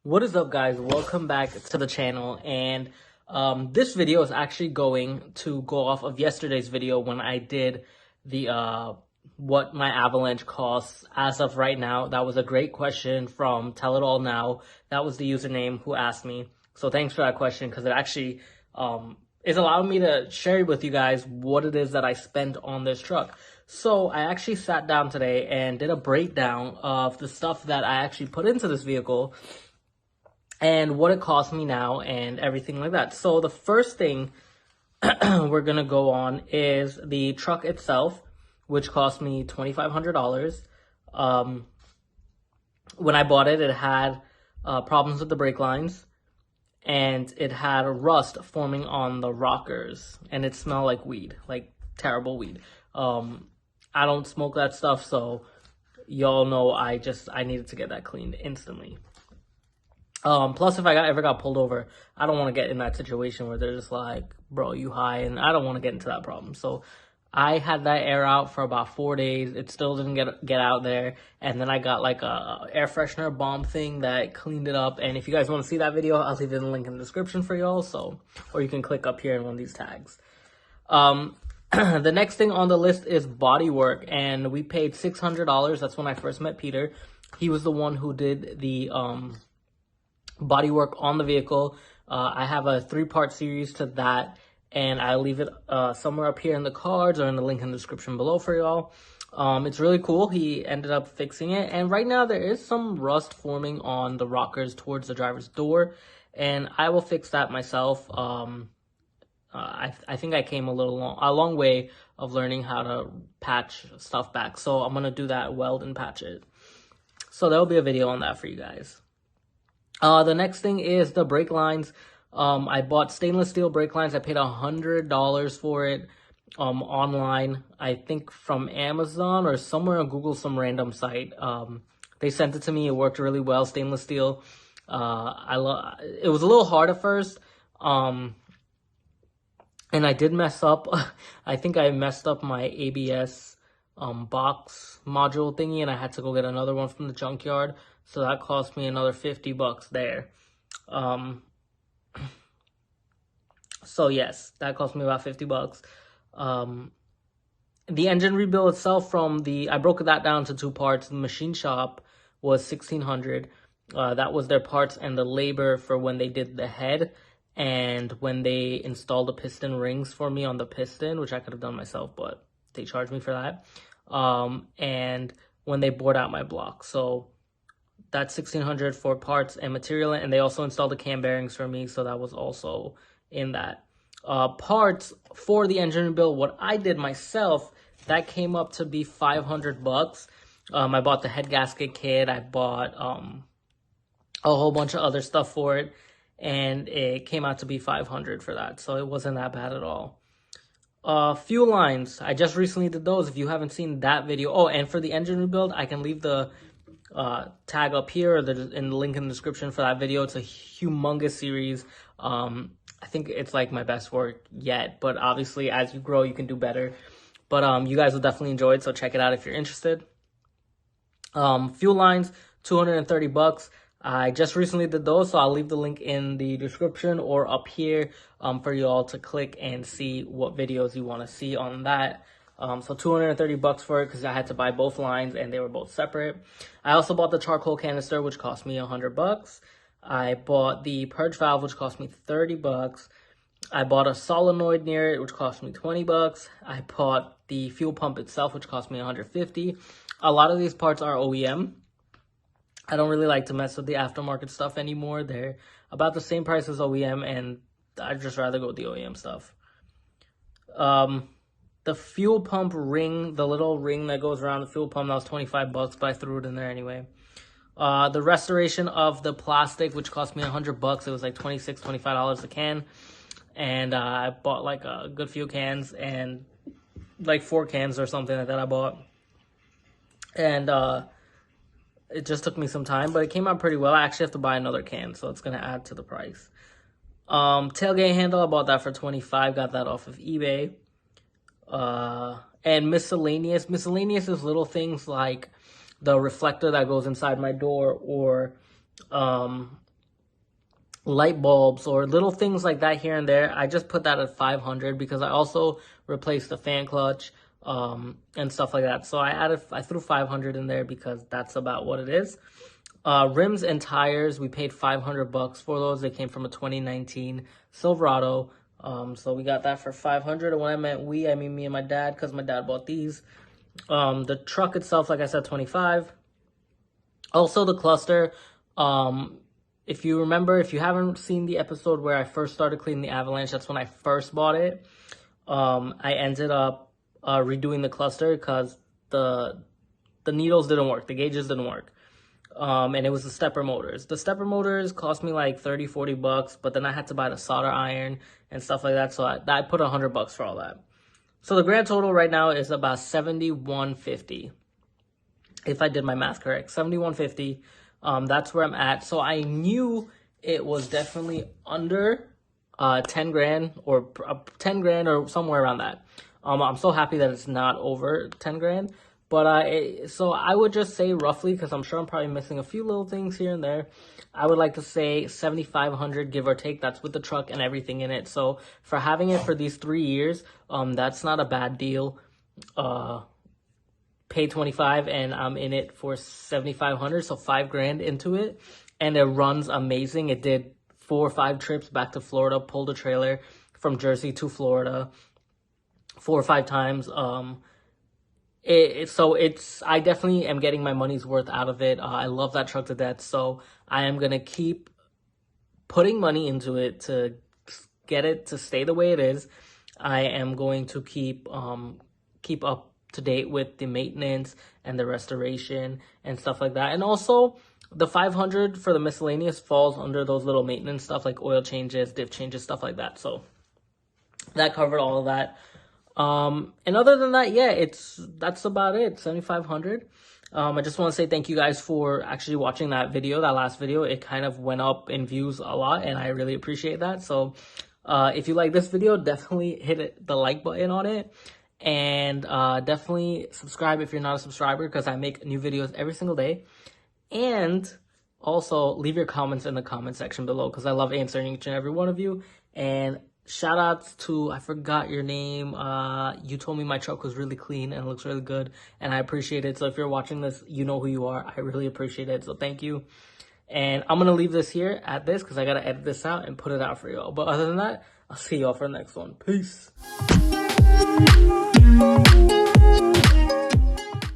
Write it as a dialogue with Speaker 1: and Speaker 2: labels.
Speaker 1: What is up, guys? Welcome back to the channel. And this video is actually going to go off of yesterday's video when I did the what my avalanche costs as of right now. That was a great question from Tell It All Now. That was the username who asked me. So thanks for that question, because it actually is allowing me to share with you guys what it is that I spent on this truck. So I actually sat down today and did a breakdown of the stuff that I actually put into this vehicle and what it cost me now and everything like that. So the first thing we're gonna go on is the truck itself, which cost me $2,500. When I bought it, it had problems with the brake lines, and it had rust forming on the rockers, and it smelled like weed, like terrible weed. I don't smoke that stuff, so y'all know I needed to get that cleaned instantly. Plus, if I ever got pulled over, I don't want to get in that situation where they're just like, bro, you high, and I don't want to get into that problem. So I had that air out for about 4 days. It still didn't get out there. And then I got like a air freshener bomb thing that cleaned it up. And if you guys want to see that video, I'll leave it in the link in the description for y'all. So, or you can click up here in one of these tags. The next thing on the list is Bodywork, and we paid $600. That's when I first met Peter. He was the one who did the bodywork on the vehicle. I have a 3-part series to that, and I'll leave it somewhere up here in the cards or in the link in the description below for y'all. It's really cool. He ended up fixing it, and right now there is some rust forming on the rockers towards the driver's door, and I will fix that myself. I think I came a long way of learning how to patch stuff back, so I'm gonna do that, weld and patch it. So there'll be a video on that for you guys. The next thing is the brake lines. I bought stainless steel brake lines. I paid $100 for it online, I think from Amazon or somewhere on Google, some random site. They sent it to me. It worked really well, stainless steel. It was a little hard at first, and I did mess up. I think I messed up my ABS box module thingy, and I had to go get another one from the junkyard. So that cost me another $50 there. So yes, that cost me about $50. The engine rebuild itself I broke that down to 2 parts. The machine shop was $1,600. That was their parts and the labor for when they did the head and when they installed the piston rings for me on the piston, which I could have done myself, but they charged me for that. And when they bored out my block. So that's $1,600 for parts and material, and they also installed the cam bearings for me, so that was also in that. Parts for the engine rebuild, what I did myself, that came up to be $500. I bought the head gasket kit, I bought a whole bunch of other stuff for it, and it came out to be $500 for that, so it wasn't that bad at all. Fuel lines, I just recently did those. If you haven't seen that video, and for the engine rebuild, I can leave the tag up here or in the link in the description for that video. It's a humongous series. I think it's like my best work yet, but obviously as you grow you can do better. But you guys will definitely enjoy it, so check it out if you're interested. Fuel lines, $230. I just recently did those, so I'll leave the link in the description or up here for y'all to click and see what videos you want to see on that. So $230 for it, because I had to buy both lines and they were both separate. I also bought the charcoal canister, which cost me $100. I bought the purge valve, which cost me $30. I bought a solenoid near it, which cost me $20. I bought the fuel pump itself, which cost me $150. A lot of these parts are OEM. I don't really like to mess with the aftermarket stuff anymore. They're about the same price as OEM, and I'd just rather go with the OEM stuff. The fuel pump ring, the little ring that goes around the fuel pump, that was $25, but I threw it in there anyway. The restoration of the plastic, which cost me $100. It was like $26, $25 a can. And I bought like a good few cans, and like 4 cans or something like that I bought. And it just took me some time, but it came out pretty well. I actually have to buy another can, so it's going to add to the price. Tailgate handle, I bought that for $25. Got that off of eBay. And miscellaneous. Miscellaneous is little things like the reflector that goes inside my door, or light bulbs or little things like that here and there, I just put that at 500 because I also replaced the fan clutch and stuff like that. So I threw 500 in there because that's about what it is. Rims and tires, we paid $500 for those. They came from a 2019 Silverado. So we got that for 500. And when I meant we, I mean me and my dad, because my dad bought these. The truck itself, like I said, 25. Also the cluster, if you remember, if you haven't seen the episode where I first started cleaning the Avalanche, that's when I first bought it. I ended up redoing the cluster because the needles didn't work, the gauges didn't work. And it was the stepper motors. The stepper motors cost me like $30-40, but then I had to buy the solder iron and stuff like that. So I put $100 for all that. So the grand total right now is about $71.50. If I did my math correct, $71.50. That's where I'm at. So I knew it was definitely under 10 grand or 10 grand or somewhere around that. I'm so happy that it's not over 10 grand. But so I would just say roughly, because I'm sure I'm probably missing a few little things here and there. I would like to say 7,500, give or take. That's with the truck and everything in it. So for having it for these 3 years, that's not a bad deal. Pay 25 and I'm in it for 7,500, so 5 grand into it, and it runs amazing. It did 4 or 5 trips back to Florida, pulled a trailer from Jersey to Florida 4 or 5 times. I definitely am getting my money's worth out of it. I love that truck to death, so I am gonna keep putting money into it to get it to stay the way it is. I am going to keep up to date with the maintenance and the restoration and stuff like that. And also the 500 for the miscellaneous falls under those little maintenance stuff like oil changes, diff changes, stuff like that. So that covered all of that. And other than that, yeah, that's about it. 7,500. I just want to say thank you guys for actually watching that video, that last video. It kind of went up in views a lot and I really appreciate that. So if you like this video, definitely hit the like button on it. And definitely subscribe if you're not a subscriber, because I make new videos every single day. And also leave your comments in the comment section below, because I love answering each and every one of you. And shout outs to, I forgot your name. You told me my truck was really clean and looks really good, and I appreciate it. So if you're watching this, you know who you are. I really appreciate it. So thank you. And I'm going to leave this here at this because I got to edit this out and put it out for y'all. But other than that, I'll see y'all for the next one. Peace.